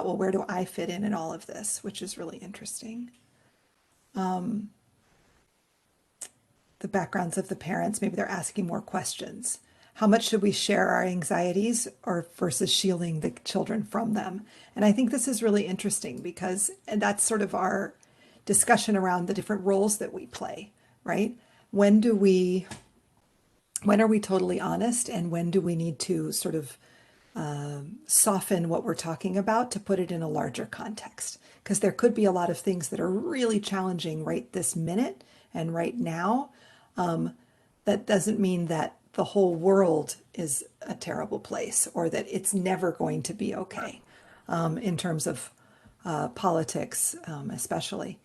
well, where do I fit in all of this, which is really interesting. The backgrounds of the parents, maybe they're asking more questions. How much should we share our anxieties or versus shielding the children from them? And I think this is really interesting because, and that's sort of our discussion around the different roles that we play, right? When do we, when are we totally honest, and when do we need to sort of soften what we're talking about to put it in a larger context? Because there could be a lot of things that are really challenging right this minute and right now. That doesn't mean that the whole world is a terrible place or that it's never going to be okay, in terms of politics, especially.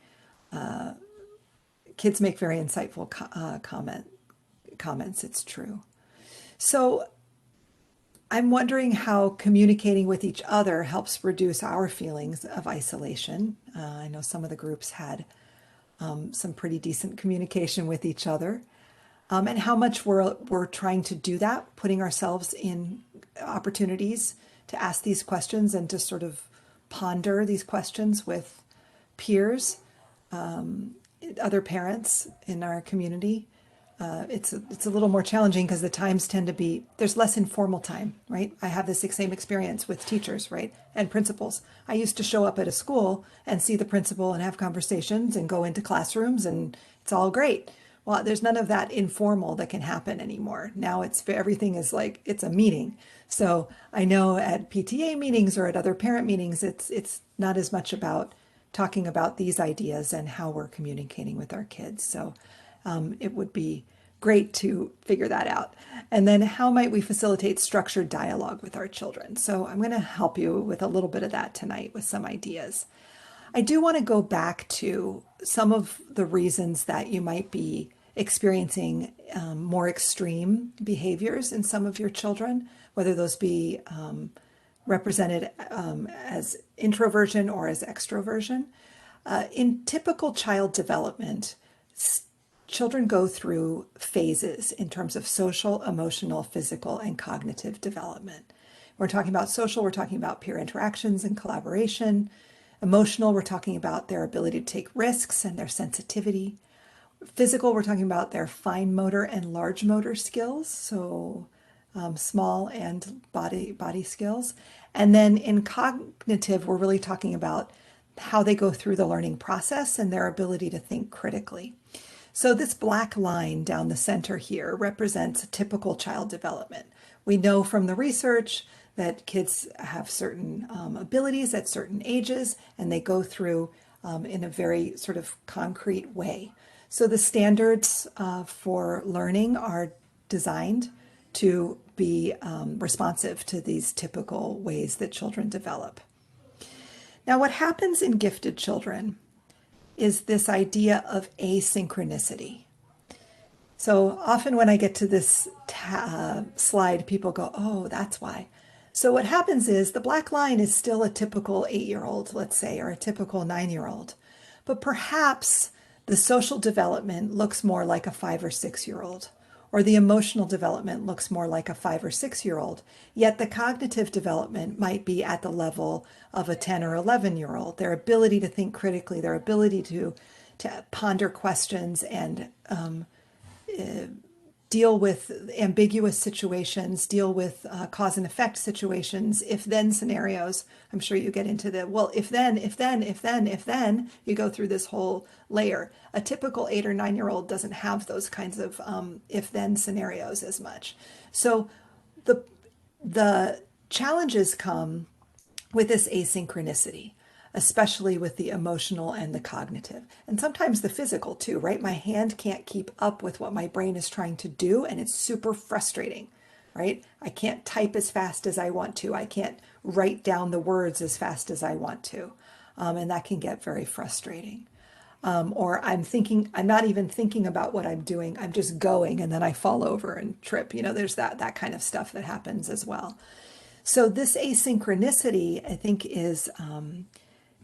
Kids make very insightful comments, it's true. So I'm wondering how communicating with each other helps reduce our feelings of isolation. I know some of the groups had some pretty decent communication with each other, and how much we're trying to do that, putting ourselves in opportunities to ask these questions and to sort of ponder these questions with peers, other parents in our community. It's a little more challenging because the times tend to be, there's less informal time, right? I have this same experience with teachers, right? And principals. I used to show up at a school and see the principal and have conversations and go into classrooms and it's all great. Well, there's none of that informal that can happen anymore. Now everything is like, it's a meeting. So I know at PTA meetings or at other parent meetings, it's not as much about talking about these ideas and how we're communicating with our kids. So it would be great to figure that out. And then how might we facilitate structured dialogue with our children? So I'm going to help you with a little bit of that tonight with some ideas. I do want to go back to some of the reasons that you might be experiencing more extreme behaviors in some of your children, whether those be represented as introversion or as extroversion. In typical child development, children go through phases in terms of social, emotional, physical, and cognitive development. We're talking about social, we're talking about peer interactions and collaboration. Emotional, we're talking about their ability to take risks and their sensitivity. Physical, we're talking about their fine motor and large motor skills, so small and body skills. And then in cognitive, we're really talking about how they go through the learning process and their ability to think critically. So this black line down the center here represents a typical child development. We know from the research that kids have certain abilities at certain ages, and they go through in a very sort of concrete way. So the standards for learning are designed to be responsive to these typical ways that children develop. Now, what happens in gifted children is this idea of asynchronicity. So often when I get to this slide, people go, oh, that's why. So what happens is the black line is still a typical 8-year-old, let's say, or a typical 9-year-old. But perhaps the social development looks more like a 5 or 6-year-old, or the emotional development looks more like a 5 or 6-year-old, yet the cognitive development might be at the level of a 10 or 11-year-old. Their ability to think critically, their ability to ponder questions and deal with ambiguous situations, deal with cause and effect situations, if-then scenarios. I'm sure you get into the, well, if then, you go through this whole layer. A typical 8 or 9-year-old doesn't have those kinds of if-then scenarios as much. So the challenges come with this asynchronicity, especially with the emotional and the cognitive, and sometimes the physical too, right? My hand can't keep up with what my brain is trying to do, and it's super frustrating, right? I can't type as fast as I want to. I can't write down the words as fast as I want to, and that can get very frustrating. Or I'm not even thinking about what I'm doing. I'm just going, and then I fall over and trip. There's that kind of stuff that happens as well. So this asynchronicity, I think, is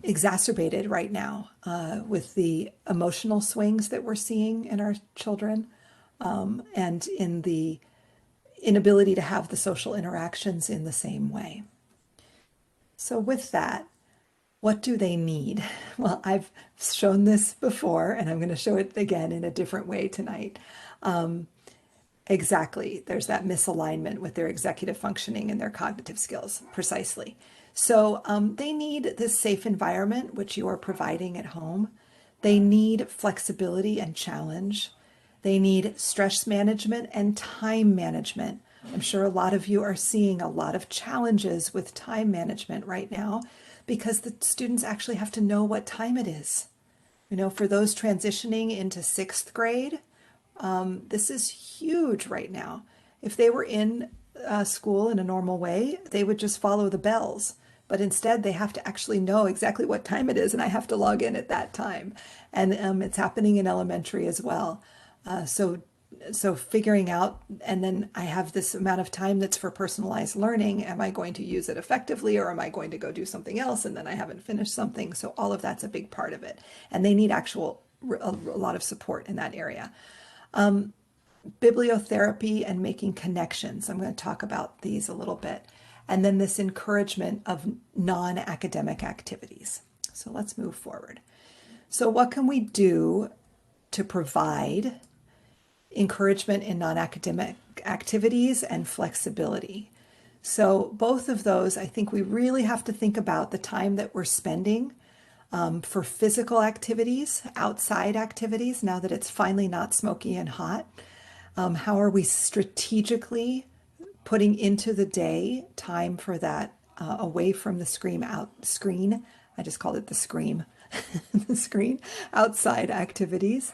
exacerbated right now with the emotional swings that we're seeing in our children, and in the inability to have the social interactions in the same way. So with that, What do they need? Well, I've shown this before, and I'm going to show it again in a different way tonight. Um, exactly. There's that misalignment with their executive functioning and their cognitive skills, precisely. So they need this safe environment, which you are providing at home. They need flexibility and challenge. They need stress management and time management. I'm sure a lot of you are seeing a lot of challenges with time management right now because the students actually have to know what time it is. You know, for those transitioning into sixth grade, this is huge right now. If they were in school in a normal way, they would just follow the bells. But instead, they have to actually know exactly what time it is, and I have to log in at that time. And it's happening in elementary as well. So figuring out, and then I have this amount of time that's for personalized learning. Am I going to use it effectively, or am I going to go do something else and then I haven't finished something? So all of that's a big part of it, and they need a lot of support in that area. Bibliotherapy and making connections. I'm going to talk about these a little bit. And then this encouragement of non-academic activities. So let's move forward. So what can we do to provide encouragement in non-academic activities and flexibility? So both of those, I think we really have to think about the time that we're spending for physical activities, outside activities, now that it's finally not smoky and hot. How are we strategically putting into the day time for that away from the screen? I just called it the scream, the screen, outside activities.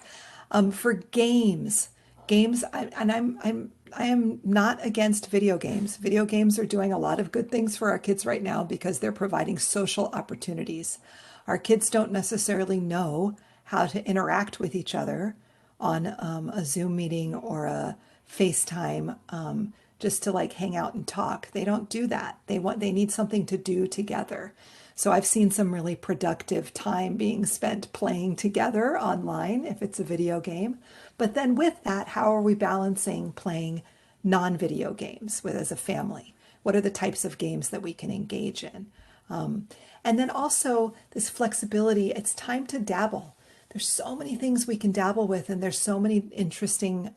For games, I am not against video games. Video games are doing a lot of good things for our kids right now because they're providing social opportunities. Our kids don't necessarily know how to interact with each other on a Zoom meeting or a FaceTime just to like hang out and talk. They don't do that. They need something to do together. So I've seen some really productive time being spent playing together online if it's a video game. But then with that, how are we balancing playing non-video games with as a family? What are the types of games that we can engage in? And then also this flexibility, it's time to dabble. There's so many things we can dabble with, and there's so many interesting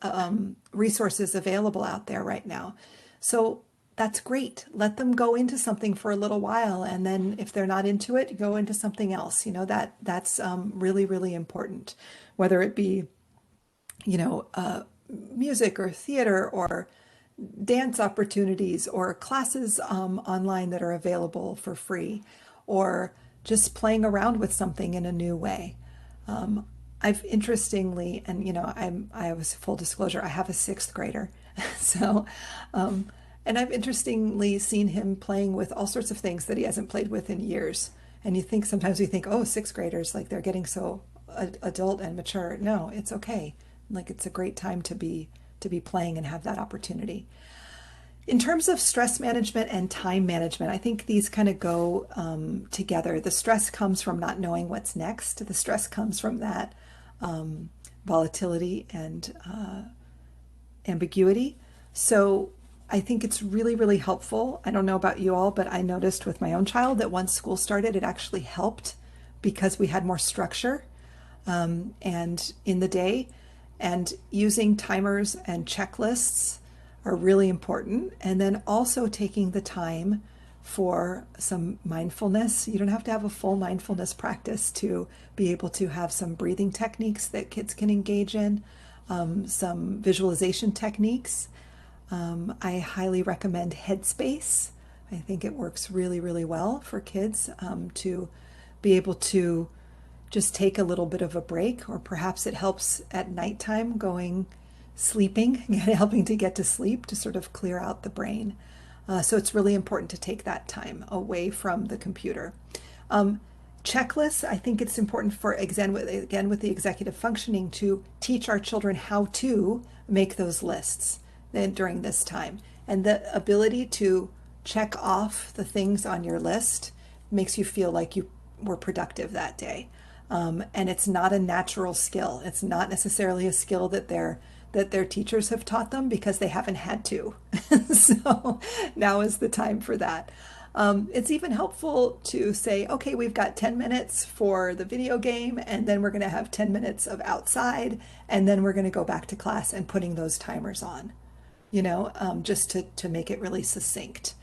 resources available out there right now. So that's great. Let them go into something for a little while, and then if they're not into it, go into something else. You know, that's really, really important, whether it be, you know, music or theater or dance opportunities or classes online that are available for free, or just playing around with something in a new way. I've interestingly, and you know, I was full disclosure, I have a sixth grader, so, and I've interestingly seen him playing with all sorts of things that he hasn't played with in years. And you think sometimes we think, oh, sixth graders, like they're getting so adult and mature. No, it's okay. Like it's a great time to be playing and have that opportunity. In terms of stress management and time management, I think these kind of go together. The stress comes from not knowing what's next. The stress comes from that volatility and ambiguity. So I think it's really, really helpful. I don't know about you all, but I noticed with my own child that once school started, it actually helped because we had more structure and in the day, and using timers and checklists are really important. And then also taking the time for some mindfulness. You don't have to have a full mindfulness practice to be able to have some breathing techniques that kids can engage in, some visualization techniques. I highly recommend Headspace. I think it works really, really well for kids to be able to just take a little bit of a break, or perhaps it helps at nighttime sleeping, helping to get to sleep to sort of clear out the brain. So it's really important to take that time away from the computer. Checklists, I think it's important for, again, with the executive functioning, to teach our children how to make those lists during this time. And the ability to check off the things on your list makes you feel like you were productive that day. And it's not a natural skill. It's not necessarily a skill that their teachers have taught them because they haven't had to. So now is the time for that. It's even helpful to say, okay, we've got 10 minutes for the video game, and then we're going to have 10 minutes of outside, and then we're going to go back to class and putting those timers on, just to make it really succinct.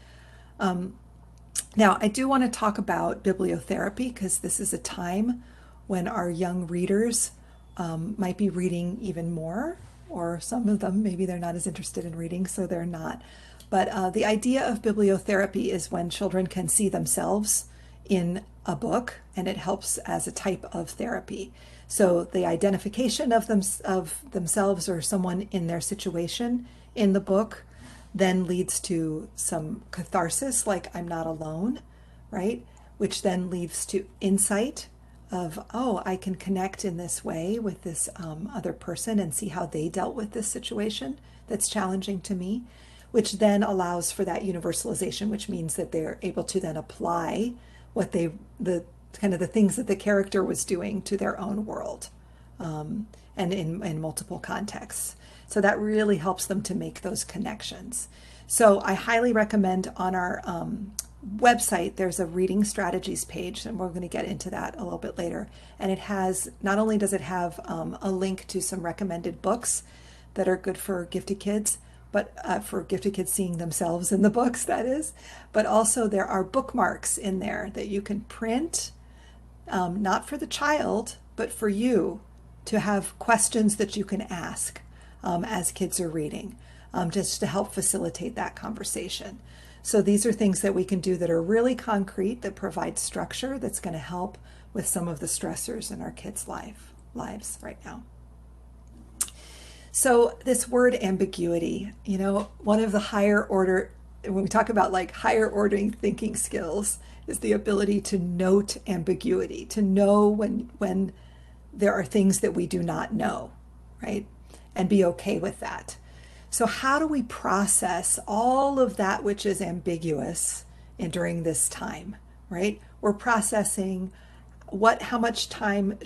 Now, I do want to talk about bibliotherapy because this is a time when our young readers might be reading even more, or some of them, maybe they're not as interested in reading, so they're not. But the idea of bibliotherapy is when children can see themselves in a book, and it helps as a type of therapy. So the identification of themselves or someone in their situation in the book then leads to some catharsis, like I'm not alone, right? Which then leads to insight of, oh, I can connect in this way with this other person and see how they dealt with this situation that's challenging to me, which then allows for that universalization, which means that they're able to then apply the kind of the things that the character was doing to their own world, and in multiple contexts. So that really helps them to make those connections. So I highly recommend on our website, there's a reading strategies page, and we're going to get into that a little bit later. And it has, not only does it have a link to some recommended books that are good for gifted kids, but for gifted kids seeing themselves in the books, that is, but also there are bookmarks in there that you can print, not for the child, but for you to have questions that you can ask as kids are reading, just to help facilitate that conversation. So these are things that we can do that are really concrete, that provide structure, that's going to help with some of the stressors in our kids' lives right now. So this word ambiguity, one of the higher order, when we talk about like higher ordering thinking skills, is the ability to note ambiguity, to know when there are things that we do not know, right? And be okay with that. So how do we process all of that which is ambiguous during this time, right? We're processing how much time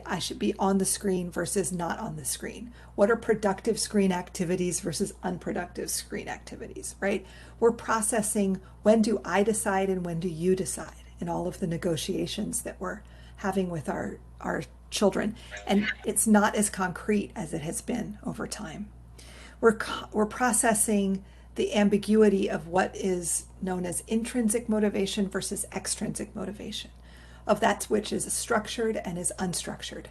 I should be on the screen versus not on the screen. What are productive screen activities versus unproductive screen activities, right? We're processing when do I decide and when do you decide in all of the negotiations that we're having with our children. And it's not as concrete as it has been over time. We're processing the ambiguity of what is known as intrinsic motivation versus extrinsic motivation, of that which is structured and is unstructured,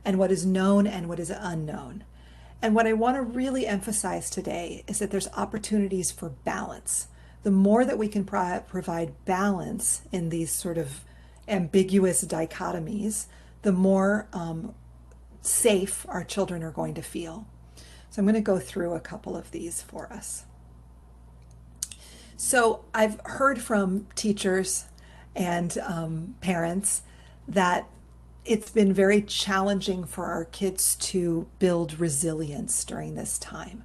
and what is known and what is unknown. And what I want to really emphasize today is that there's opportunities for balance. The more that we can provide balance in these sort of ambiguous dichotomies, the more safe our children are going to feel. So I'm going to go through a couple of these for us. So I've heard from teachers and parents that it's been very challenging for our kids to build resilience during this time.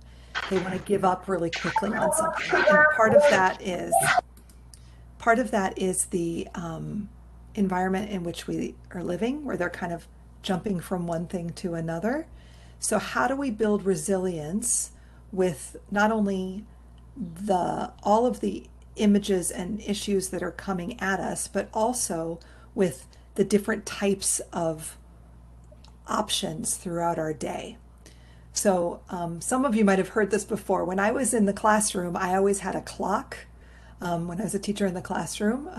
They want to give up really quickly on something. And part of that is the environment in which we are living, where they're kind of jumping from one thing to another. So how do we build resilience with not only all of the images and issues that are coming at us, but also with the different types of options throughout our day? So some of you might have heard this before. When I was in the classroom, I always had a clock. When I was a teacher in the classroom,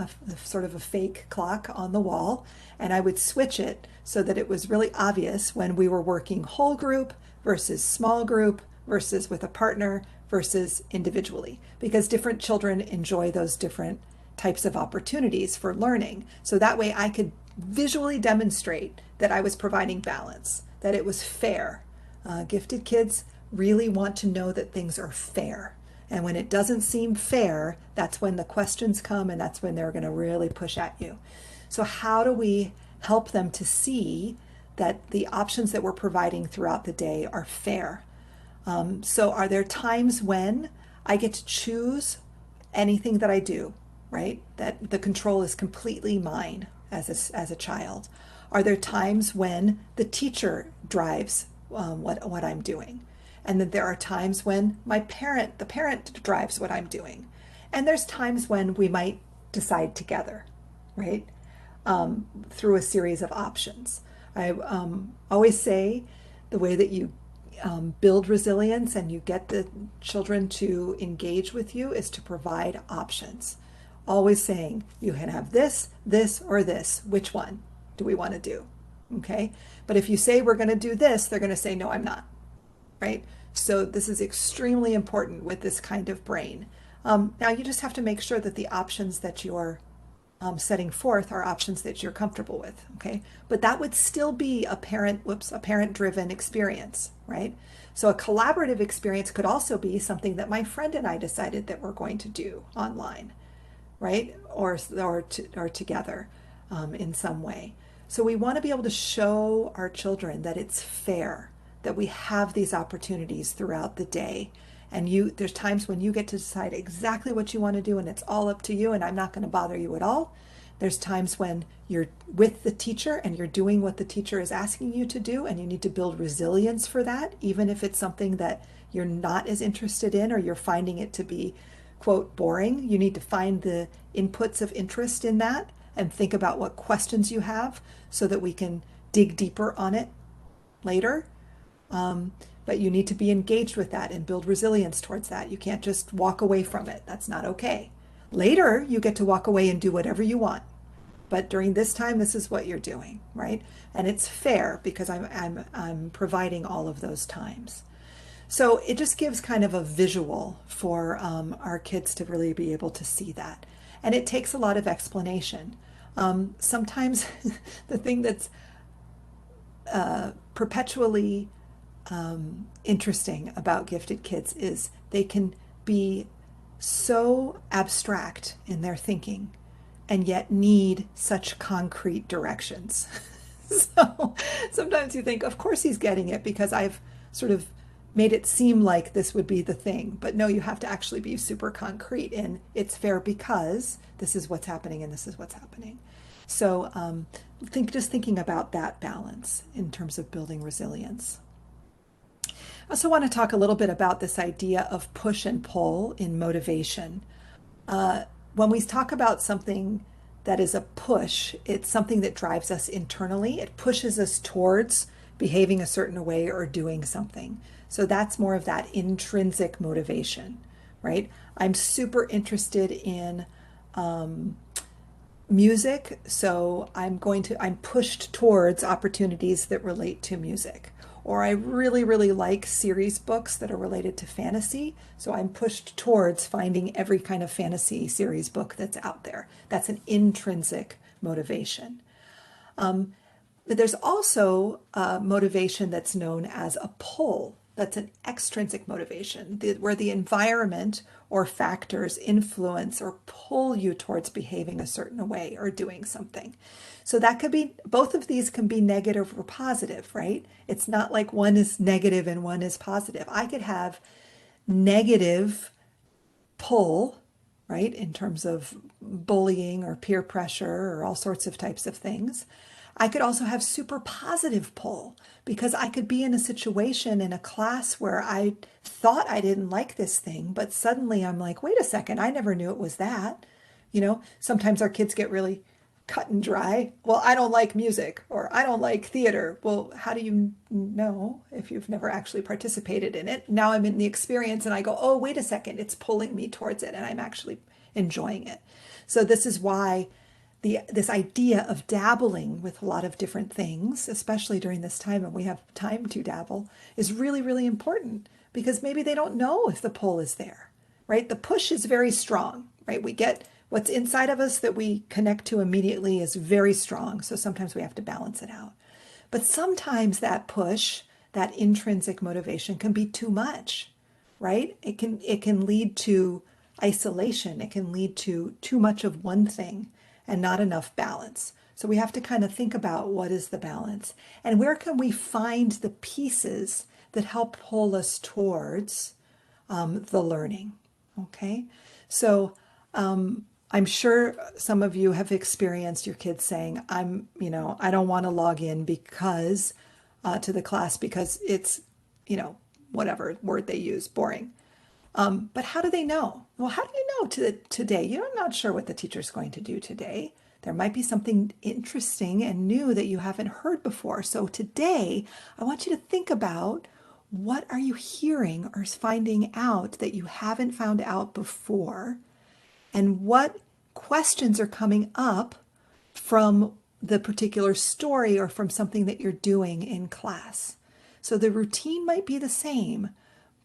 sort of a fake clock on the wall, and I would switch it so that it was really obvious when we were working whole group versus small group versus with a partner versus individually, because different children enjoy those different types of opportunities for learning. So that way I could visually demonstrate that I was providing balance, that it was fair. Gifted kids really want to know that things are fair. And when it doesn't seem fair, that's when the questions come, and that's when they're going to really push at you. So how do we help them to see that the options that we're providing throughout the day are fair? So are there times when I get to choose anything that I do, right? That the control is completely mine as a child. Are there times when the teacher drives what I'm doing? And then there are times when the parent drives what I'm doing. And there's times when we might decide together, right? Through a series of options. I always say the way that you build resilience and you get the children to engage with you is to provide options. Always saying, you can have this, this, or this. Which one do we want to do? Okay. But if you say we're going to do this, they're going to say, no, I'm not. Right. So this is extremely important with this kind of brain. Now you just have to make sure that the options that you're setting forth are options that you're comfortable with. Okay. But that would still be a parent driven experience, right? So a collaborative experience could also be something that my friend and I decided that we're going to do online, right? Or together in some way. So we want to be able to show our children that it's fair, that we have these opportunities throughout the day. And there's times when you get to decide exactly what you want to do and it's all up to you and I'm not going to bother you at all. There's times when you're with the teacher and you're doing what the teacher is asking you to do and you need to build resilience for that, even if it's something that you're not as interested in or you're finding it to be, quote, boring. You need to find the inputs of interest in that and think about what questions you have so that we can dig deeper on it later. But you need to be engaged with that and build resilience towards that. You can't just walk away from it. That's not okay. Later, you get to walk away and do whatever you want. But during this time, this is what you're doing, right? And it's fair because I'm providing all of those times. So it just gives kind of a visual for our kids to really be able to see that. And it takes a lot of explanation. Sometimes the thing that's perpetually interesting about gifted kids is they can be so abstract in their thinking and yet need such concrete directions. So sometimes you think, of course he's getting it because I've sort of made it seem like this would be the thing. But no, you have to actually be super concrete in it's fair because this is what's happening and this is what's happening. So thinking about that balance in terms of building resilience. I also want to talk a little bit about this idea of push and pull in motivation. When we talk about something that is a push, it's something that drives us internally. It pushes us towards behaving a certain way or doing something. So that's more of that intrinsic motivation, right? I'm super interested in music, so I'm pushed towards opportunities that relate to music. Or I really, really like series books that are related to fantasy, so I'm pushed towards finding every kind of fantasy series book that's out there. That's an intrinsic motivation. But there's also motivation that's known as a pull. That's an extrinsic motivation, where the environment or factors influence or pull you towards behaving a certain way or doing something. So that could be, both of these can be negative or positive, right? It's not like one is negative and one is positive. I could have negative pull, right, in terms of bullying or peer pressure or all sorts of types of things. I could also have super positive pull because I could be in a situation in a class where I thought I didn't like this thing, but suddenly I'm like, wait a second, I never knew it was that. Sometimes our kids get really cut and dry. Well, I don't like music or I don't like theater. Well, how do you know if you've never actually participated in it? Now I'm in the experience and I go, oh, wait a second, it's pulling me towards it and I'm actually enjoying it. So this is why this idea of dabbling with a lot of different things, especially during this time when we have time to dabble, is really, really important because maybe they don't know if the pull is there, right? The push is very strong, right? We get what's inside of us that we connect to immediately is very strong. So sometimes we have to balance it out. But sometimes that push, that intrinsic motivation can be too much, right? It can lead to isolation. It can lead to too much of one thing and not enough balance. So we have to kind of think about what is the balance and where can we find the pieces that help pull us towards the learning. Okay, so I'm sure some of you have experienced your kids saying, I don't want to log in because to the class because it's, whatever word they use, boring. But how do they know? Well, how do you know today? You're not sure what the teacher's going to do today. There might be something interesting and new that you haven't heard before. So today, I want you to think about, what are you hearing or finding out that you haven't found out before? And what questions are coming up from the particular story or from something that you're doing in class? So the routine might be the same,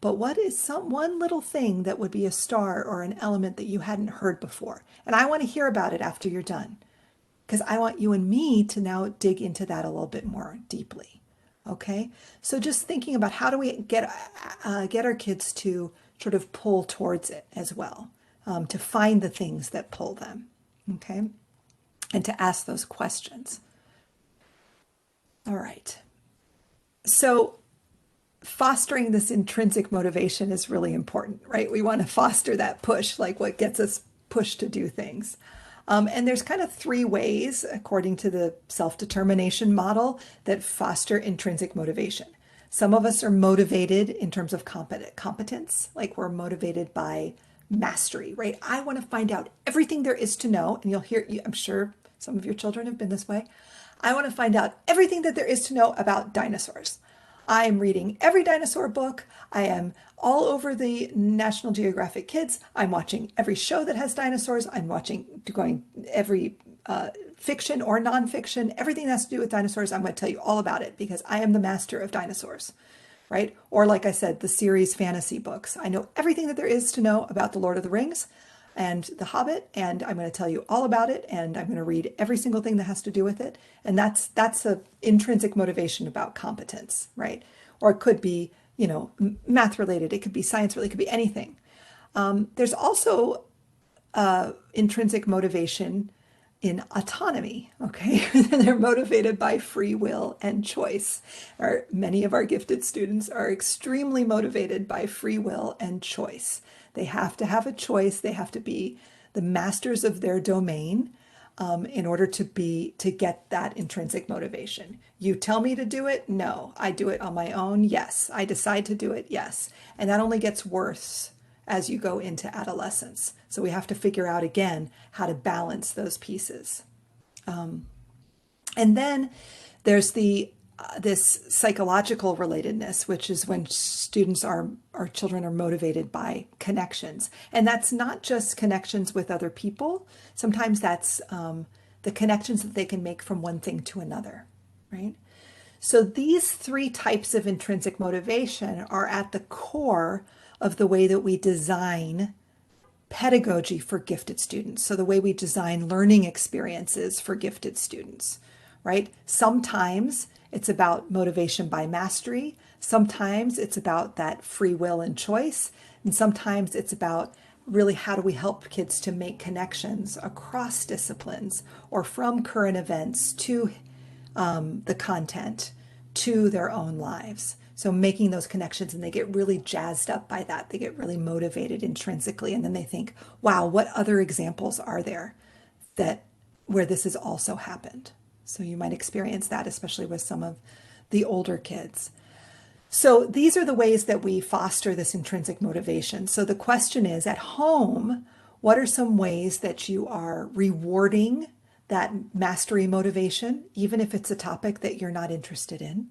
but what is one little thing that would be a star or an element that you hadn't heard before? And I want to hear about it after you're done, because I want you and me to now dig into that a little bit more deeply. Okay, so just thinking about, how do we get our kids to sort of pull towards it as well, to find the things that pull them. Okay, and to ask those questions. All right. So fostering this intrinsic motivation is really important, right? We want to foster that push, like what gets us pushed to do things. And there's kind of three ways, according to the self-determination model, that foster intrinsic motivation. Some of us are motivated in terms of competence, like we're motivated by mastery, right? I want to find out everything there is to know. And you'll hear, I'm sure some of your children have been this way. I want to find out everything that there is to know about dinosaurs. I am reading every dinosaur book. I am all over the National Geographic Kids. I'm watching every show that has dinosaurs. I'm going every fiction or nonfiction, everything that has to do with dinosaurs. I'm going to tell you all about it because I am the master of dinosaurs, right? Or like I said, the series fantasy books. I know everything that there is to know about the Lord of the Rings and The Hobbit, and I'm going to tell you all about it, and I'm going to read every single thing that has to do with it. And that's a intrinsic motivation about competence, right? Or it could be, math related. It could be science related. It could be anything. There's also intrinsic motivation in autonomy, okay? They're motivated by free will and choice. Many of our gifted students are extremely motivated by free will and choice. They have to have a choice. They have to be the masters of their domain in order to get that intrinsic motivation. You tell me to do it? No. I do it on my own? Yes. I decide to do it? Yes. And that only gets worse as you go into adolescence. So we have to figure out again how to balance those pieces. And then there's this psychological relatedness, which is when our children are motivated by connections. And that's not just connections with other people. Sometimes that's the connections that they can make from one thing to another, right? So these three types of intrinsic motivation are at the core of the way that we design pedagogy for gifted students. So the way we design learning experiences for gifted students, right? Sometimes it's about motivation by mastery. Sometimes it's about that free will and choice. And sometimes it's about really, how do we help kids to make connections across disciplines or from current events to the content to their own lives. So making those connections, and they get really jazzed up by that. They get really motivated intrinsically. And then they think, wow, what other examples are there where this has also happened? So you might experience that, especially with some of the older kids. So these are the ways that we foster this intrinsic motivation. So the question is, at home, what are some ways that you are rewarding that mastery motivation, even if it's a topic that you're not interested in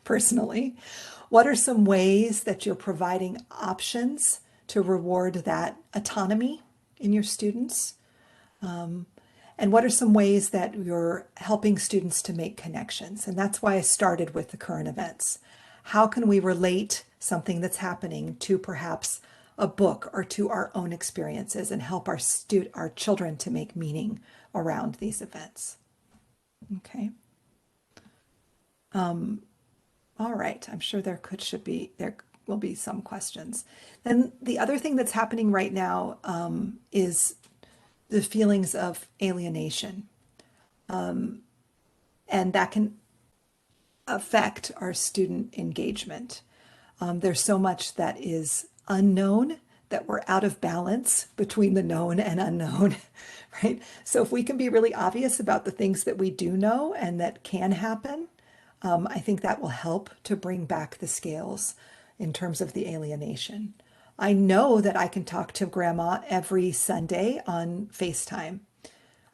personally? What are some ways that you're providing options to reward that autonomy in your students? And what are some ways that you're helping students to make connections? And that's why I started with the current events. How can we relate something that's happening to perhaps a book or to our own experiences and help our children to make meaning around these events? Okay. All right. I'm sure there will be some questions. Then the other thing that's happening right now is the feelings of alienation. And that can affect our student engagement. There's so much that is unknown, that we're out of balance between the known and unknown, right? So if we can be really obvious about the things that we do know and that can happen, I think that will help to bring back the scales in terms of the alienation. I know that I can talk to grandma every Sunday on FaceTime.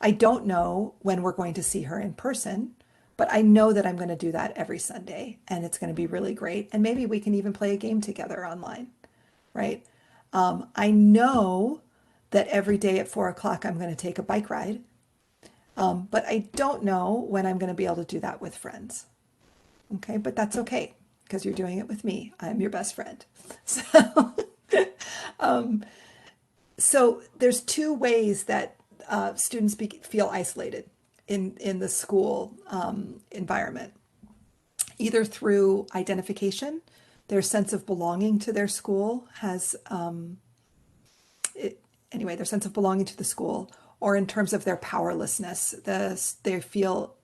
I don't know when we're going to see her in person, but I know that I'm going to do that every Sunday and it's going to be really great. And maybe we can even play a game together online, right? I know that every day at 4 o'clock I'm going to take a bike ride, but I don't know when I'm going to be able to do that with friends. Okay, but that's okay because you're doing it with me. I'm your best friend. So, so there's two ways that students feel isolated in the school environment, either through identification, their sense of belonging to their school has, anyway, their sense of belonging to the school, or in terms of their powerlessness, they feel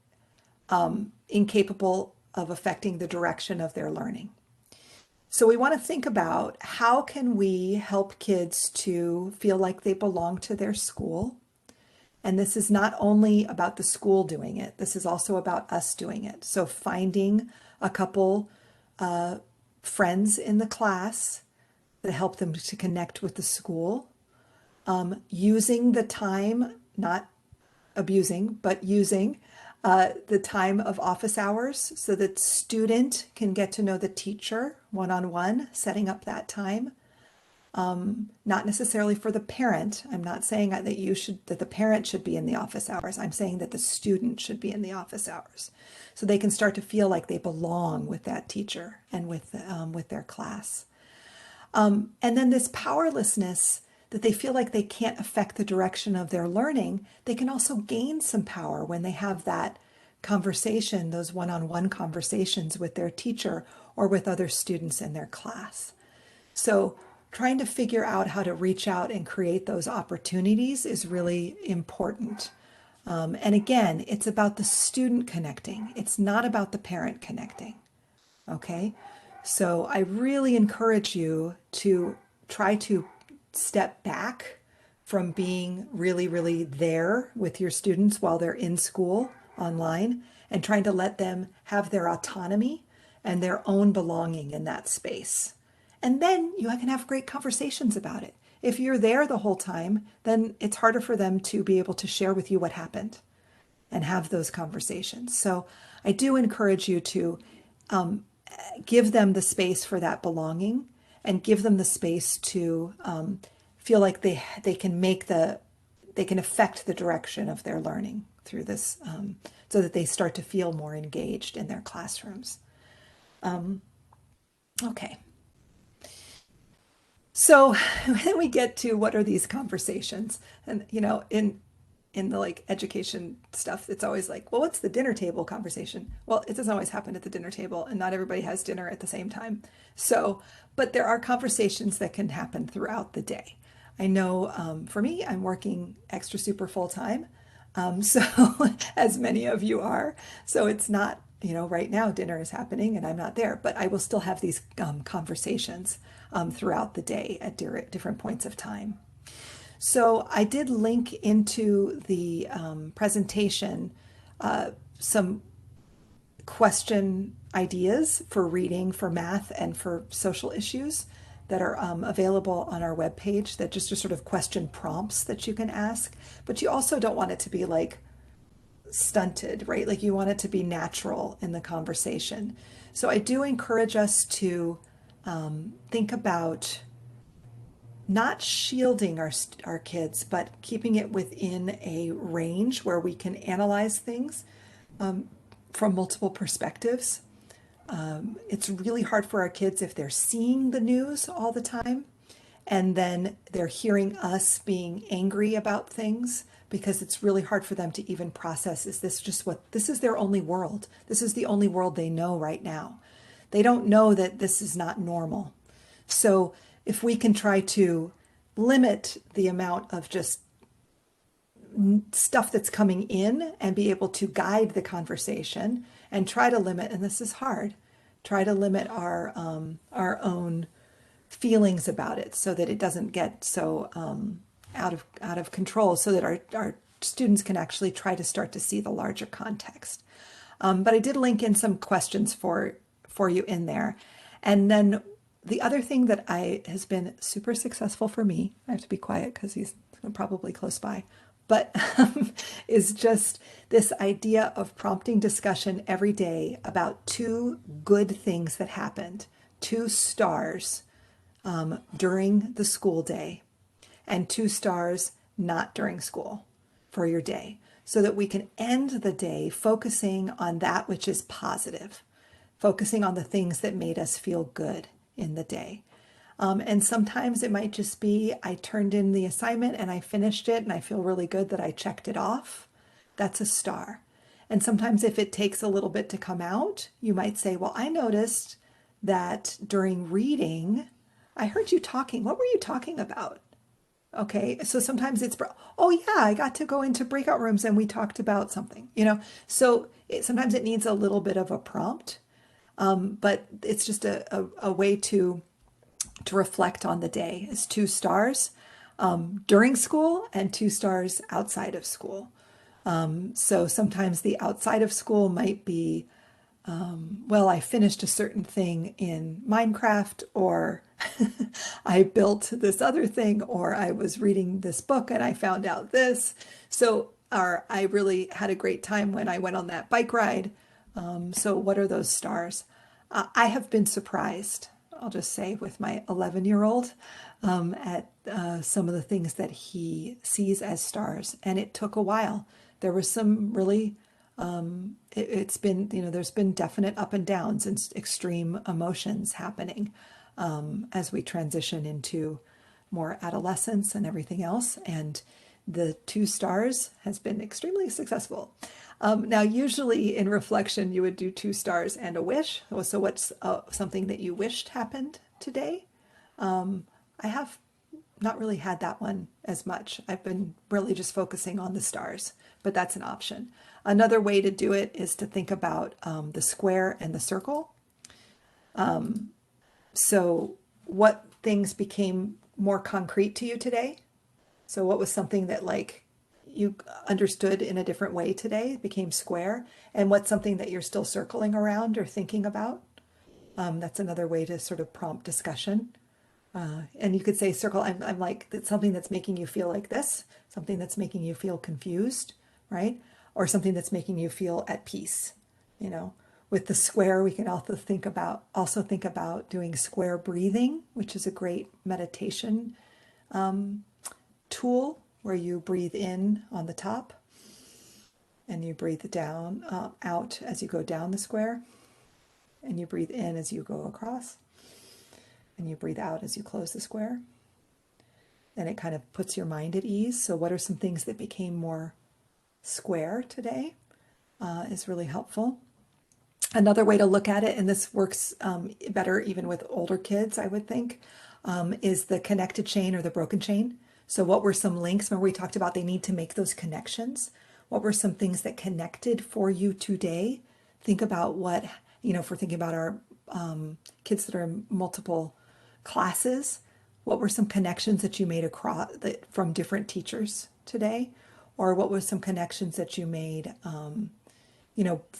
incapable of affecting the direction of their learning. So we want to think about how can we help kids to feel like they belong to their school. And this is not only about the school doing it, this is also about us doing it. So finding a couple friends in the class that help them to connect with the school, using the time, not abusing, but using the time of office hours so that student can get to know the teacher one-on-one, setting up that time. Not necessarily for the parent. I'm not saying that that the parent should be in the office hours. I'm saying that the student should be in the office hours, so they can start to feel like they belong with that teacher and with their class. And then this powerlessness, that they feel like they can't affect the direction of their learning, they can also gain some power when they have that conversation, those one-on-one conversations with their teacher or with other students in their class. So trying to figure out how to reach out and create those opportunities is really important. And again, it's about the student connecting. It's not about the parent connecting. Okay? So I really encourage you to try to step back from being really, really there with your students while they're in school online and trying to let them have their autonomy and their own belonging in that space. And then you can have great conversations about it. If you're there the whole time, then it's harder for them to be able to share with you what happened and have those conversations. So I do encourage you to give them the space for that belonging and give them the space to feel like they can they can affect the direction of their learning through this, so that they start to feel more engaged in their classrooms. Okay. So then we get to what are these conversations? And in the like education stuff, it's always like, well, what's the dinner table conversation? Well, it doesn't always happen at the dinner table, and not everybody has dinner at the same time. So, but there are conversations that can happen throughout the day. I know for me, I'm working extra super full time. So as many of you are, so it's not, right now dinner is happening and I'm not there, but I will still have these conversations throughout the day at different points of time. So I did link into the presentation some question ideas for reading, for math, and for social issues that are available on our webpage, that just are sort of question prompts that you can ask. But you also don't want it to be like stunted, right? Like you want it to be natural in the conversation. So I do encourage us to think about not shielding our kids, but keeping it within a range where we can analyze things from multiple perspectives. It's really hard for our kids if they're seeing the news all the time and then they're hearing us being angry about things, because it's really hard for them to even process, is this just this is their only world? This is the only world they know right now. They don't know that this is not normal. So if we can try to limit the amount of just stuff that's coming in and be able to guide the conversation and try to limit, and this is hard, try to limit our own feelings about it so that it doesn't get so out of control, so that our students can actually try to start to see the larger context. But I did link in some questions for you in there. And then The other thing that I has been super successful for me, I have to be quiet because he's probably close by, but is just this idea of prompting discussion every day about two good things that happened, two stars during the school day, and two stars not during school for your day, so that we can end the day focusing on that which is positive, focusing on the things that made us feel good in the day. And sometimes it might just be I turned in the assignment and I finished it and I feel really good that I checked it off. That's a star. And sometimes if it takes a little bit to come out, you might say, well, I noticed that during reading, I heard you talking. What were you talking about? Okay, so sometimes it's, oh yeah, I got to go into breakout rooms and we talked about something, So sometimes it needs a little bit of a prompt, but it's just a way to reflect on the day. Is two stars during school and two stars outside of school. So sometimes the outside of school might be, well, I finished a certain thing in Minecraft, or I built this other thing, or I was reading this book and I found out this. So, or I really had a great time when I went on that bike ride. So what are those stars? I have been surprised, I'll just say, with my 11-year-old at some of the things that he sees as stars. And it took a while. There was some really, it's been, there's been definite up and downs and extreme emotions happening as we transition into more adolescence and everything else. And the two stars has been extremely successful. Now, usually in reflection, you would do two stars and a wish. So what's something that you wished happened today? I have not really had that one as much. I've been really just focusing on the stars, but that's an option. Another way to do it is to think about the square and the circle. So what things became more concrete to you today? So what was something that like you understood in a different way today, became square? And what's something that you're still circling around or thinking about? That's another way to sort of prompt discussion. And you could say circle, I'm like, it's something that's making you feel like this, something that's making you feel confused, right? Or something that's making you feel at peace. With the square, we can also think about doing square breathing, which is a great meditation tool where you breathe in on the top and you breathe down out as you go down the square, and you breathe in as you go across, and you breathe out as you close the square. And it kind of puts your mind at ease. So what are some things that became more square today is really helpful. Another way to look at it, and this works better even with older kids, I would think, is the connected chain or the broken chain. So what were some links? Remember we talked about they need to make those connections. What were some things that connected for you today? Think about what, if we're thinking about our kids that are in multiple classes, what were some connections that you made across from different teachers today? Or what were some connections that you made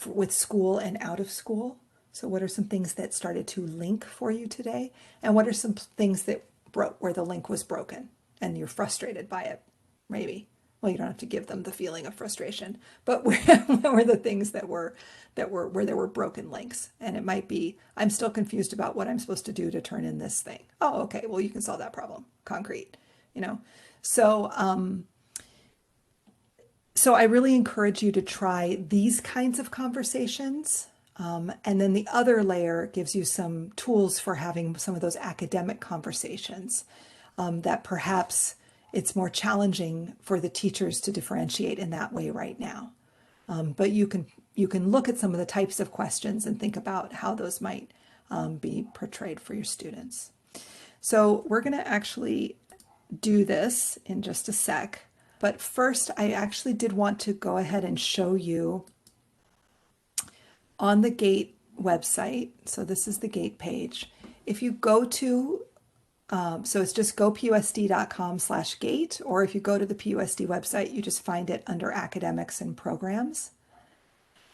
with school and out of school? So what are some things that started to link for you today? And what are some things that broke, where the link was broken and you're frustrated by it? Maybe. Well, you don't have to give them the feeling of frustration, but where were the things that were where there were broken links? And it might be, I'm still confused about what I'm supposed to do to turn in this thing. Oh, okay. Well, you can solve that problem. Concrete, So, so I really encourage you to try these kinds of conversations. And then the other layer gives you some tools for having some of those academic conversations that perhaps it's more challenging for the teachers to differentiate in that way right now. But you can look at some of the types of questions and think about how those might be portrayed for your students. So we're going to actually do this in just a sec. But first, I actually did want to go ahead and show you on the GATE website. So this is the GATE page. If you go to, so it's just gopusd.com/GATE, or if you go to the PUSD website, you just find it under academics and programs.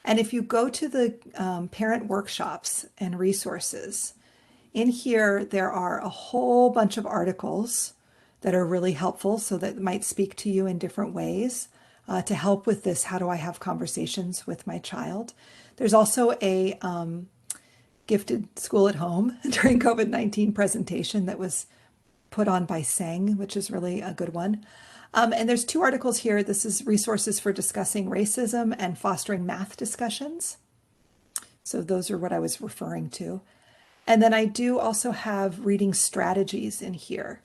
And if you go to the parent workshops and resources, in here, there are a whole bunch of articles that are really helpful, so that might speak to you in different ways to help with this. How do I have conversations with my child? There's also a gifted school at home during COVID-19 presentation that was put on by Sang, which is really a good one. And there's two articles here. This is resources for discussing racism and fostering math discussions. So those are what I was referring to. And then I do also have reading strategies in here.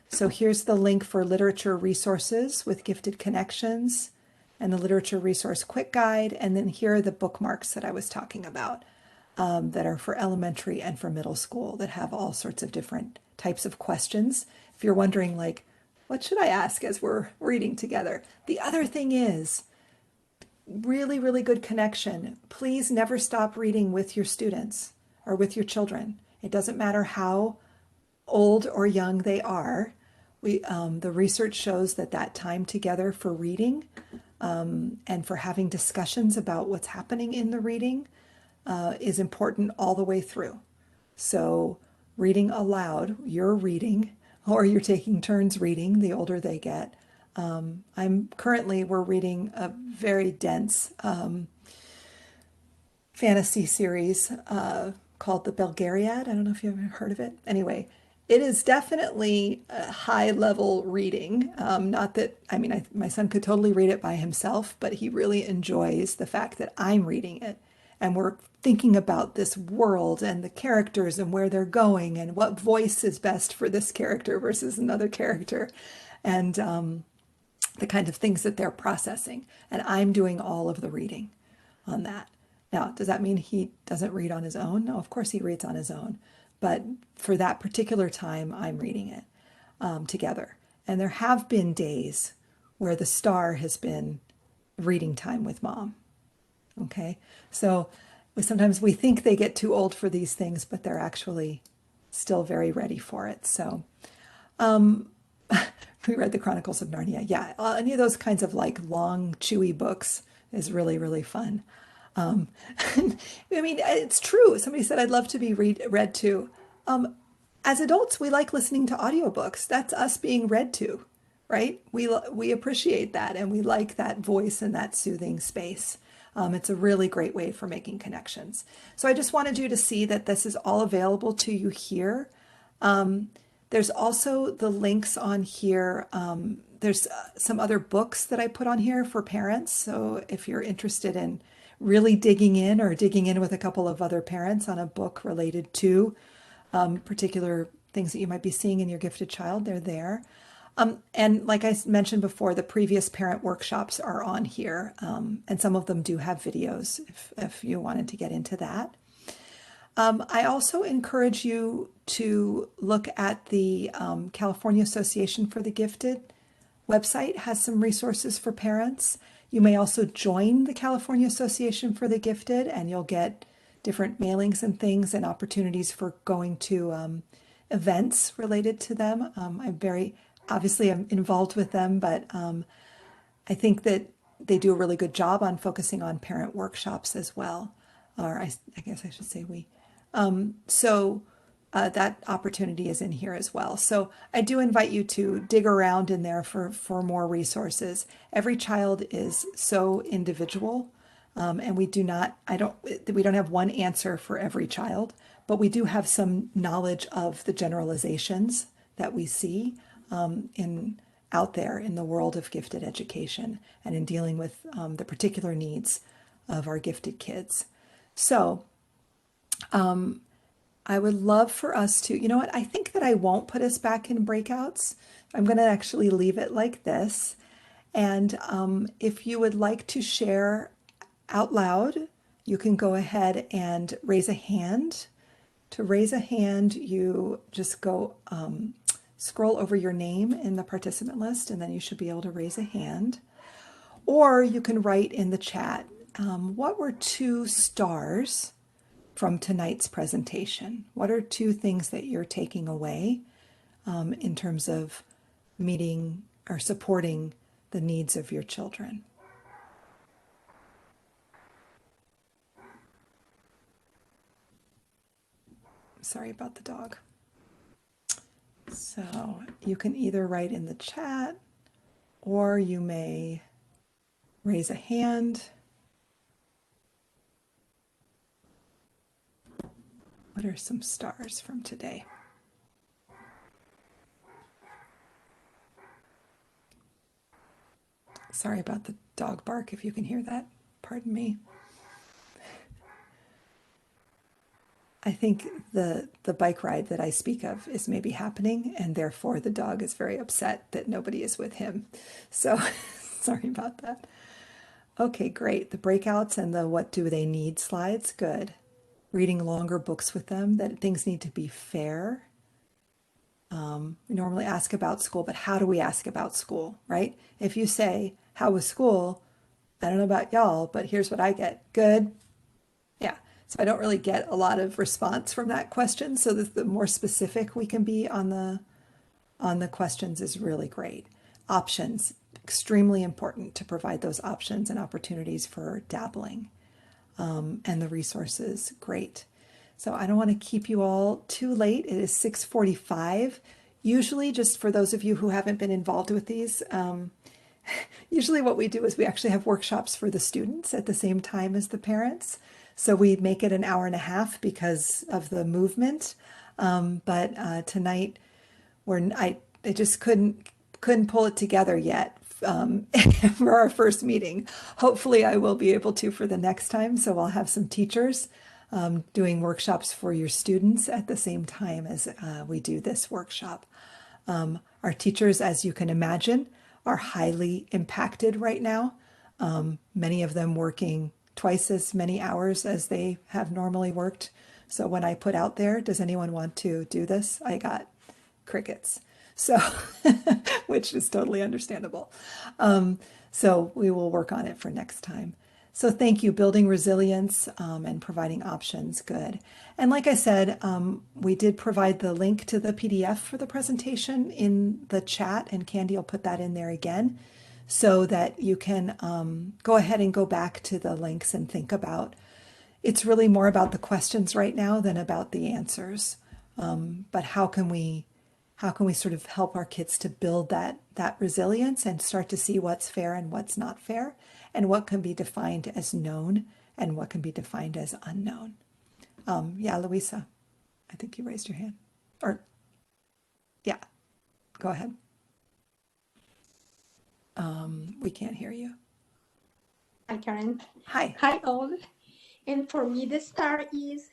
So here's the link for literature resources with gifted connections and the literature resource quick guide. And then here are the bookmarks that I was talking about that are for elementary and for middle school that have all sorts of different types of questions. If you're wondering, like, what should I ask as we're reading together? The other thing is, really, really good connection. Please never stop reading with your students or with your children. It doesn't matter how old or young they are. The research shows that that time together for reading and for having discussions about what's happening in the reading is important all the way through. So reading aloud, you're reading, or you're taking turns reading the older they get. We're reading a very dense fantasy series called The Belgariad. I don't know if you've ever heard of it. Anyway, it is definitely a high level reading. Not that, my son could totally read it by himself, but he really enjoys the fact that I'm reading it. And we're thinking about this world and the characters and where they're going and what voice is best for this character versus another character. And the kind of things that they're processing. And I'm doing all of the reading on that. Now, does that mean he doesn't read on his own? No, of course he reads on his own. But for that particular time, I'm reading it together. And there have been days where the star has been reading time with mom. Okay, so sometimes we think they get too old for these things, but they're actually still very ready for it. So we read the Chronicles of Narnia. Yeah, any of those kinds of like long, chewy books is really, really fun. It's true. Somebody said, I'd love to be read to. As adults, we like listening to audiobooks. That's us being read to, right? We appreciate that, and we like that voice and that soothing space. It's a really great way for making connections. So I just wanted you to see that this is all available to you here. There's also the links on here. There's some other books that I put on here for parents. So if you're interested in really digging in or digging in with a couple of other parents on a book related to particular things that you might be seeing in your gifted child, they're there. And like I mentioned before, the previous parent workshops are on here, and some of them do have videos if you wanted to get into that. I also encourage you to look at the California Association for the Gifted website, has some resources for parents. You may also join the California Association for the Gifted, and you'll get different mailings and things and opportunities for going to events related to them. I'm involved with them, but I think that they do a really good job on focusing on parent workshops as well. Or I guess I should say we. That opportunity is in here as well. So I do invite you to dig around in there for more resources. Every child is so individual, and we don't have one answer for every child, but we do have some knowledge of the generalizations that we see out there in the world of gifted education and in dealing with the particular needs of our gifted kids. So I would love for us to, you know what, I think that I won't put us back in breakouts. I'm going to actually leave it like this. And if you would like to share out loud, you can go ahead and raise a hand. To raise a hand, you just go scroll over your name in the participant list, and then you should be able to raise a hand. Or you can write in the chat, what were 2 stars from tonight's presentation? What are 2 things that you're taking away in terms of meeting or supporting the needs of your children? Sorry about the dog. So you can either write in the chat or you may raise a hand. What are some stars from today? Sorry about the dog bark, if you can hear that. Pardon me. I think the bike ride that I speak of is maybe happening, and therefore the dog is very upset that nobody is with him. So sorry about that. Okay, great. The breakouts and the what do they need slides, good. Reading longer books with them, that things need to be fair. We normally ask about school, but how do we ask about school, right? If you say, how was school? I don't know about y'all, but here's what I get. Good. Yeah. So I don't really get a lot of response from that question. So the more specific we can be on the questions is really great. Options, extremely important to provide those options and opportunities for dabbling. And the resources, great. So I don't want to keep you all too late. It is 6:45. Usually, just for those of you who haven't been involved with these, usually what we do is we actually have workshops for the students at the same time as the parents. So we make it an hour and a half because of the movement. But tonight, I just couldn't pull it together yet for our first meeting. Hopefully, I will be able to for the next time. So I'll have some teachers doing workshops for your students at the same time as we do this workshop. Our teachers, as you can imagine, are highly impacted right now. Many of them working twice as many hours as they have normally worked. So when I put out there, does anyone want to do this? I got crickets. So, which is totally understandable. So we will work on it for next time. So thank you, building resilience and providing options, good. And like I said, we did provide the link to the PDF for the presentation in the chat, and Candy will put that in there again so that you can go ahead and go back to the links and think about. It's really more about the questions right now than about the answers. But how can we sort of help our kids to build that resilience and start to see what's fair and what's not fair, and what can be defined as known and what can be defined as unknown. Yeah, Louisa, I think you raised your hand. Or, yeah, go ahead. We can't hear you. Hi, Karen. Hi. Hi, all. And for me, the start is,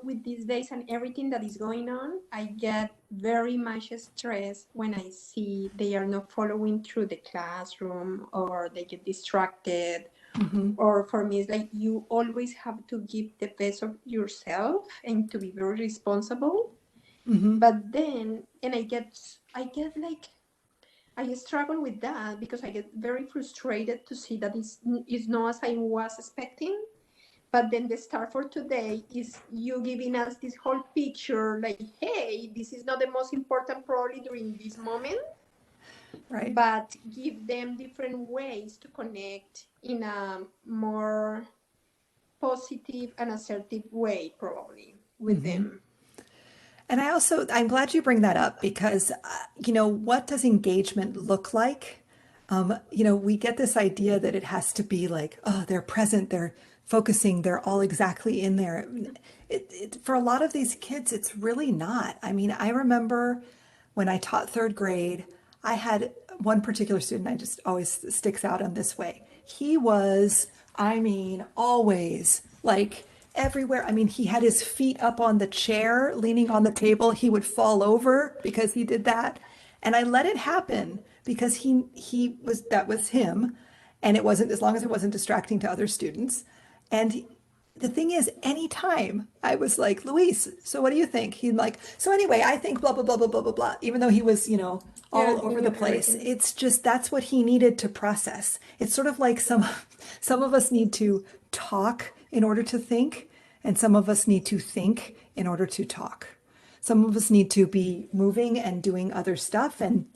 with these days and everything that is going on, I get very much stress when I see they are not following through the classroom or they get distracted. Mm-hmm. Or for me, it's like you always have to give the best of yourself and to be very responsible. Mm-hmm. But then, and I get like, I struggle with that because I get very frustrated to see that it's not as I was expecting. But then the start for today is you giving us this whole picture like, hey, this is not the most important probably during this moment, right? But give them different ways to connect in a more positive and assertive way probably with them. And I'm glad you bring that up because, what does engagement look like? We get this idea that it has to be like, oh, they're present, they're focusing, they're all exactly in there. For a lot of these kids, it's really not. I mean, I remember when I taught third grade, I had one particular student, I just always sticks out in this way. He was, always like, everywhere. I mean, he had his feet up on the chair, leaning on the table. He would fall over because he did that. And I let it happen because that was him. And it wasn't, as long as it wasn't distracting to other students. And the thing is, anytime I was like, Luis, so what do you think? He'd like, so anyway, I think blah, blah, blah, blah, blah, blah, blah, even though he was, all over the place. Everything. It's just, that's what he needed to process. It's sort of like some of us need to talk in order to think, and some of us need to think in order to talk. Some of us need to be moving and doing other stuff and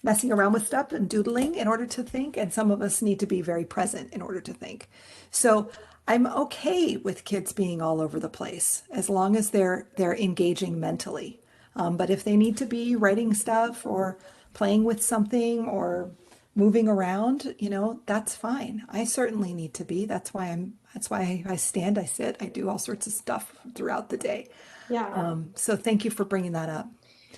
messing around with stuff and doodling in order to think, and some of us need to be very present in order to think. So I'm okay with kids being all over the place as long as they're engaging mentally. But if they need to be writing stuff or playing with something or moving around, that's fine. I certainly need to be. That's why I stand, I sit, I do all sorts of stuff throughout the day. Yeah. So thank you for bringing that up.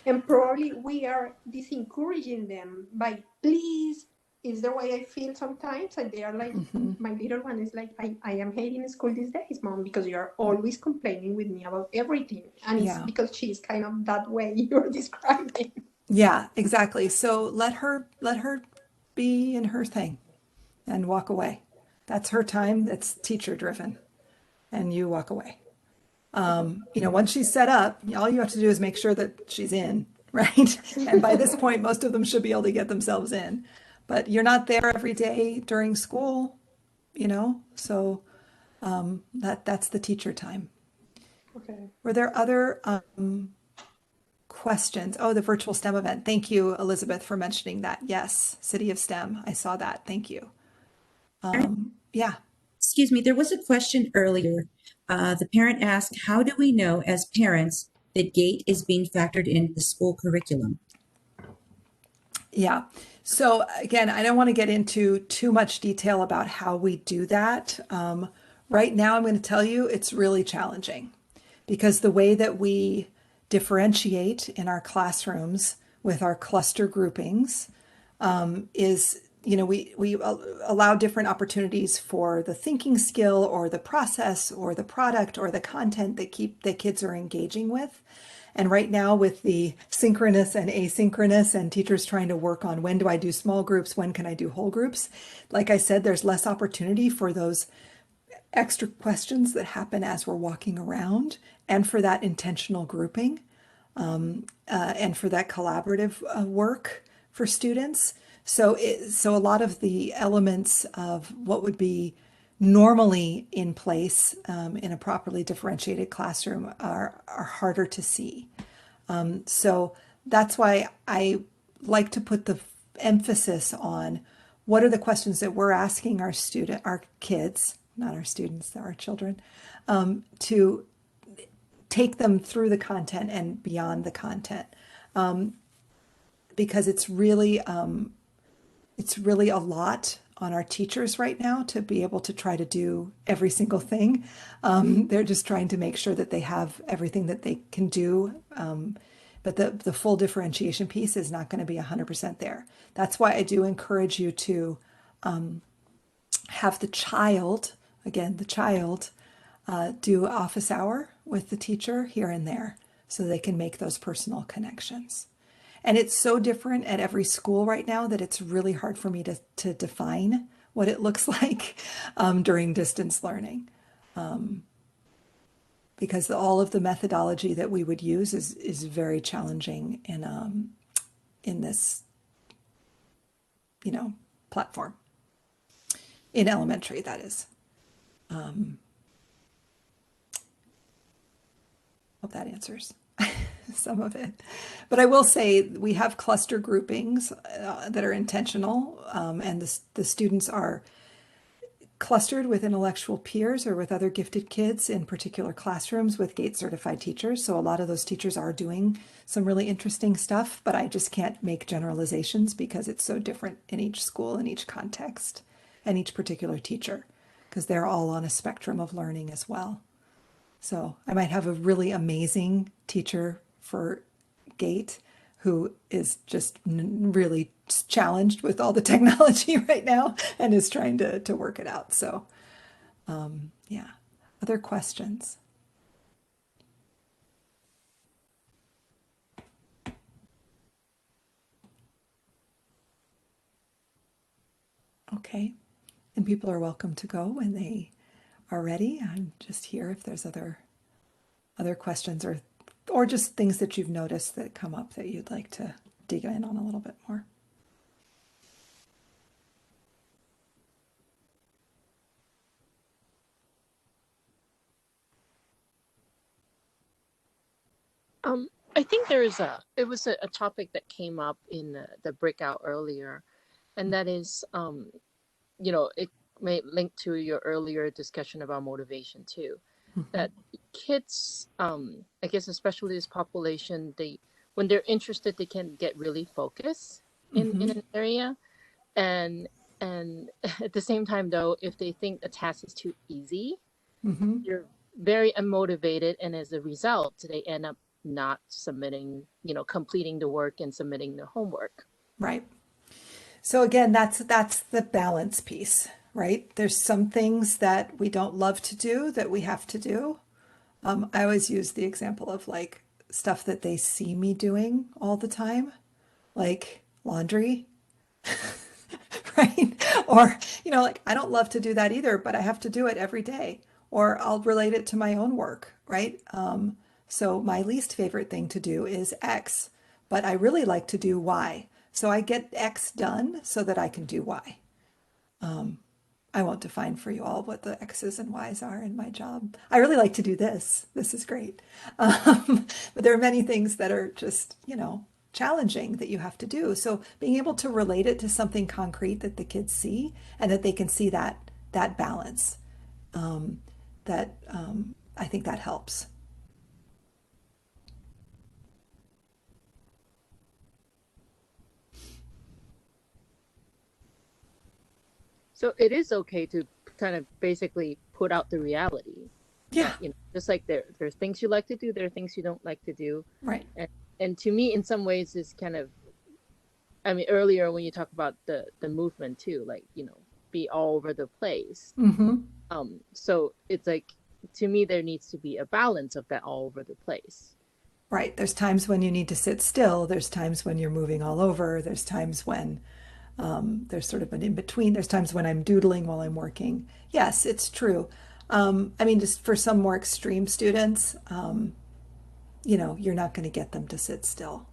And probably we are disencouraging them by please, is the way I feel sometimes. And they are like, my little one is like, I am hating school these days, mom, because you are always complaining with me about everything. And it's Yeah. because she's kind of that way you're describing. Yeah, exactly. So let her be in her thing and walk away. That's her time. That's teacher driven. And you walk away. Once she's set up, all you have to do is make sure that she's in, right? And by this point, most of them should be able to get themselves in. But you're not there every day during school, so that's the teacher time. Okay. Were there other questions? Oh, the virtual STEM event. Thank you, Elizabeth, for mentioning that. Yes, City of STEM. I saw that. Thank you. Yeah. Excuse me, there was a question earlier. The parent asked, how do we know as parents that GATE is being factored into the school curriculum? Yeah. So again, I don't want to get into too much detail about how we do that. Right now, I'm going to tell you it's really challenging because the way that we differentiate in our classrooms with our cluster groupings is, we allow different opportunities for the thinking skill or the process or the product or the content that kids are engaging with. And right now, with the synchronous and asynchronous, and teachers trying to work on when do I do small groups, when can I do whole groups, like I said, there's less opportunity for those extra questions that happen as we're walking around and for that intentional grouping and for that collaborative work for students. So a lot of the elements of what would be normally in place in a properly differentiated classroom are harder to see. So that's why I like to put the emphasis on what are the questions that we're asking our kids, not our students, our children, to take them through the content and beyond the content, because it's really a lot on our teachers right now to be able to try to do every single thing. They're just trying to make sure that they have everything that they can do. But the full differentiation piece is not going to be 100% there. That's why I do encourage you to have the child, again, do office hour with the teacher here and there so they can make those personal connections. And it's so different at every school right now that it's really hard for me to define what it looks like during distance learning, because all of the methodology that we would use is very challenging in this platform in elementary, that is. Hope that answers some of it. But I will say we have cluster groupings that are intentional, and the students are clustered with intellectual peers or with other gifted kids in particular classrooms with GATE certified teachers. So a lot of those teachers are doing some really interesting stuff, but I just can't make generalizations because it's so different in each school, in each context, and each particular teacher, because they're all on a spectrum of learning as well. So I might have a really amazing teacher for GATE who is just really challenged with all the technology right now and is trying to work it out. So, yeah. Other questions? Okay. And people are welcome to go when they are ready. I'm just here if there's other questions or just things that you've noticed that come up that you'd like to dig in on a little bit more. I think it was a topic that came up in the breakout earlier, and that is, you know, may link to your earlier discussion about motivation too. That kids, I guess especially this population, they when they're interested, they can get really focused in Mm-hmm. an area, and at the same time though, if they think a task is too easy, Mm-hmm. they're very unmotivated, and as a result, they end up not submitting, completing the work and submitting the homework. Right. So again, that's the balance piece, right? There's some things that we don't love to do that we have to do. I always use the example of like stuff that they see me doing all the time, like laundry, right? Or, like I don't love to do that either, but I have to do it every day. Or I'll relate it to my own work, right? So my least favorite thing to do is X, but I really like to do Y. So I get X done so that I can do Y. I won't define for you all what the X's and Y's are in my job. I really like to do this. This is great. But there are many things that are just, challenging that you have to do. So being able to relate it to something concrete that the kids see and that they can see that balance, that I think that helps. So it is okay to kind of basically put out the reality Yeah, that, just like there's things you like to do, there are things you don't like to do. right. And to me, in some ways, is kind of, I mean, earlier when you talk about the movement too, like, be all over the place. Mm-hmm. So it's like, to me, there needs to be a balance of that all over the place. Right. There's times when you need to sit still. There's times when you're moving all over. There's times when there's sort of an in between. There's times when I'm doodling while I'm working. Yes, it's true. I mean, just for some more extreme students, you're not going to get them to sit still.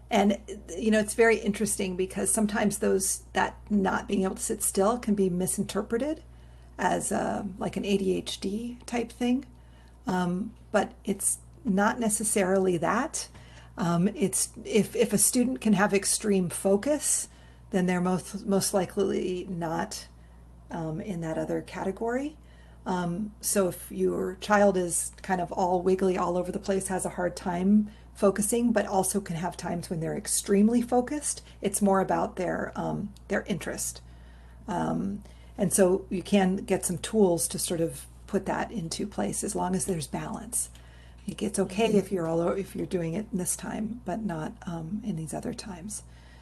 And, it's very interesting because sometimes that not being able to sit still can be misinterpreted as like an ADHD type thing. But it's not necessarily that. It's if a student can have extreme focus, then they're most likely not in that other category. So if your child is kind of all wiggly all over the place, has a hard time focusing, but also can have times when they're extremely focused, it's more about their interest. And so you can get some tools to sort of put that into place as long as there's balance. It's okay if you're doing it this time, but not in these other times.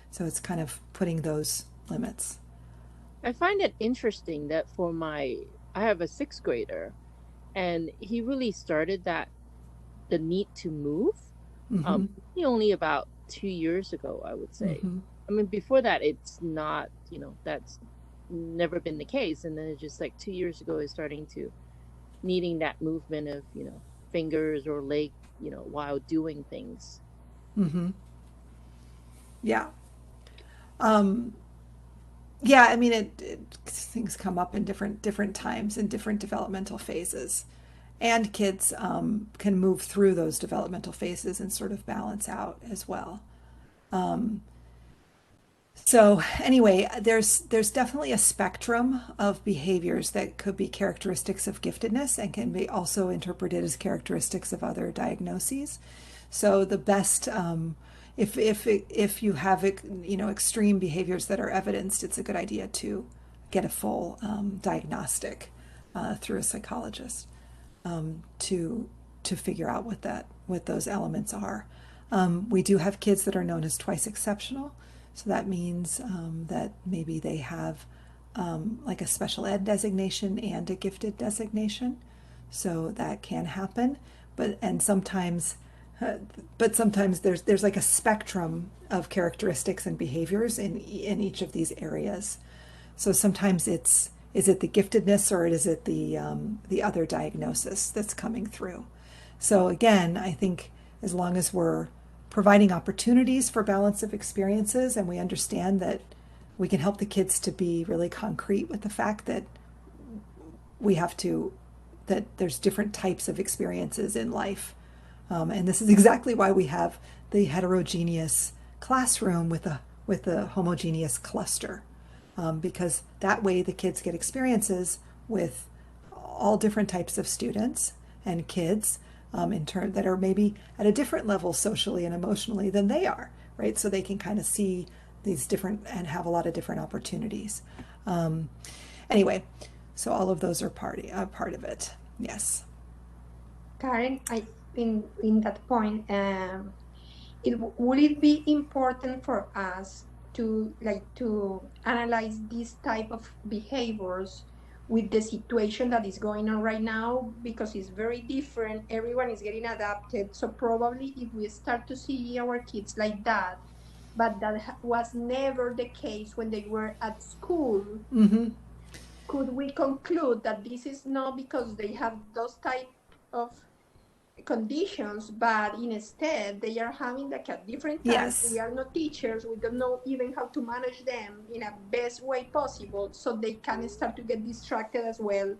So it's kind of putting those limits. I find it interesting that I have a sixth grader, and he really started the need to move, Mm-hmm. only about 2 years ago, I would say. Mm-hmm. I mean, before that, it's not, that's never been the case. And then it's just like 2 years ago, is starting to needing that movement of, fingers or leg, while doing things. Mm-hmm. Yeah. Um, yeah, I mean, things come up in different times in different developmental phases, and kids can move through those developmental phases and sort of balance out as well. Um, so anyway, there's definitely a spectrum of behaviors that could be characteristics of giftedness and can be also interpreted as characteristics of other diagnoses. So the best, if you have extreme behaviors that are evidenced, it's a good idea to get a full diagnostic through a psychologist to figure out what those elements are. We do have kids that are known as twice exceptional, so that means that maybe they have like a special ed designation and a gifted designation, so that can happen. Sometimes there's like a spectrum of characteristics and behaviors in each of these areas. So sometimes is it the giftedness or is it the other diagnosis that's coming through? So again, I think as long as we're providing opportunities for balance of experiences and we understand that we can help the kids to be really concrete with the fact that that there's different types of experiences in life. And this is exactly why we have the heterogeneous classroom with a homogeneous cluster. because that way the kids get experiences with all different types of students and kids in turn that are maybe at a different level socially and emotionally than they are, right? So they can kind of see these different and have a lot of different opportunities. Um, anyway, so all of those are part of it. Yes. Karen, in that point, would it be important for us to analyze this type of behaviors with the situation that is going on right now, because it's very different, everyone is getting adapted, so probably if we start to see our kids like that, but that was never the case when they were at school, Mm-hmm. could we conclude that this is not because they have those type of conditions, but instead they are having like a different time. We Yes, are not teachers, we don't know even how to manage them in a best way possible, so they can start to get distracted as well,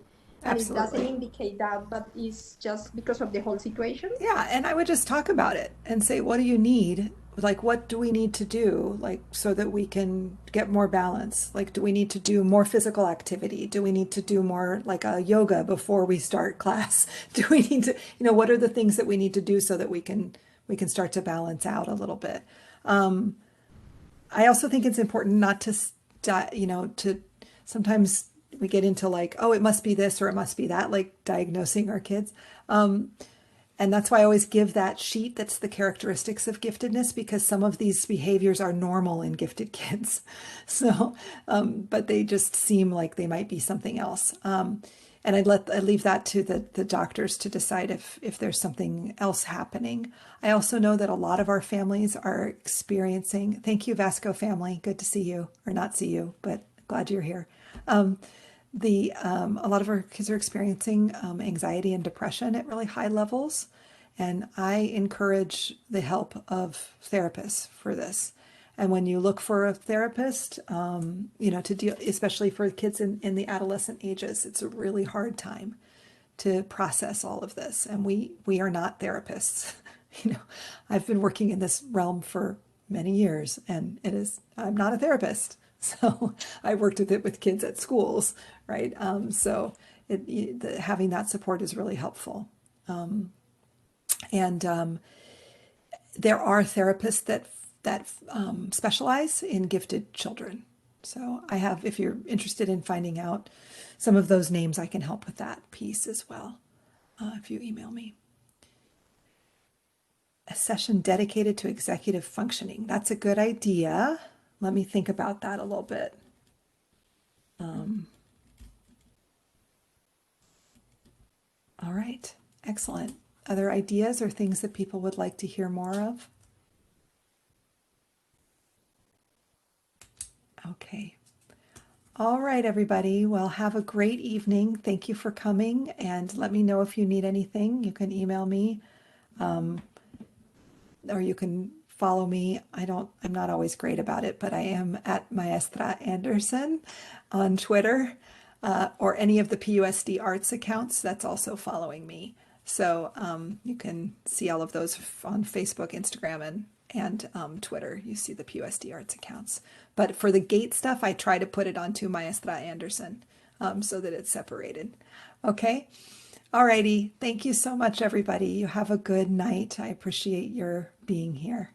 and it doesn't absolutely. indicate that, but it's just because of the whole situation. Yeah, and I would just talk about it and say, what do you need? Like, what do we need to do, like, so that we can get more balance? Like, do we need to do more physical activity? Do we need to do more, like, a yoga before we start class? Do we need to, what are the things that we need to do so that we can start to balance out a little bit? I also think it's important not to, to sometimes we get into like, oh, it must be this or it must be that, like diagnosing our kids. And that's why I always give that sheet that's the characteristics of giftedness, because some of these behaviors are normal in gifted kids. So, but they just seem like they might be something else. And I leave that to the doctors to decide if there's something else happening. I also know that a lot of our families are experiencing, thank you, Vasco family. Good to see you, or not see you, but glad you're here. A lot of our kids are experiencing anxiety and depression at really high levels, and I encourage the help of therapists for this. And when you look for a therapist, to deal, especially for kids in the adolescent ages, it's a really hard time to process all of this. And we are not therapists. I've been working in this realm for many years, and I'm not a therapist. So I worked with it with kids at schools, right? So having that support is really helpful. And there are therapists that specialize in gifted children. So if you're interested in finding out some of those names, I can help with that piece as well, if you email me. A session dedicated to executive functioning. That's a good idea. Let me think about that a little bit. All right, excellent. Other ideas or things that people would like to hear more of? Okay. All right, everybody. Well, have a great evening. Thank you for coming, and let me know if you need anything. You can email me, or you can follow me. I'm not always great about it, but I am at Maestra Anderson on Twitter, or any of the PUSD Arts accounts. That's also following me. So you can see all of those on Facebook, Instagram, and Twitter. You see the PUSD Arts accounts. But for the gate stuff, I try to put it onto Maestra Anderson, so that it's separated. Okay. Alrighty. Thank you so much, everybody. You have a good night. I appreciate your being here.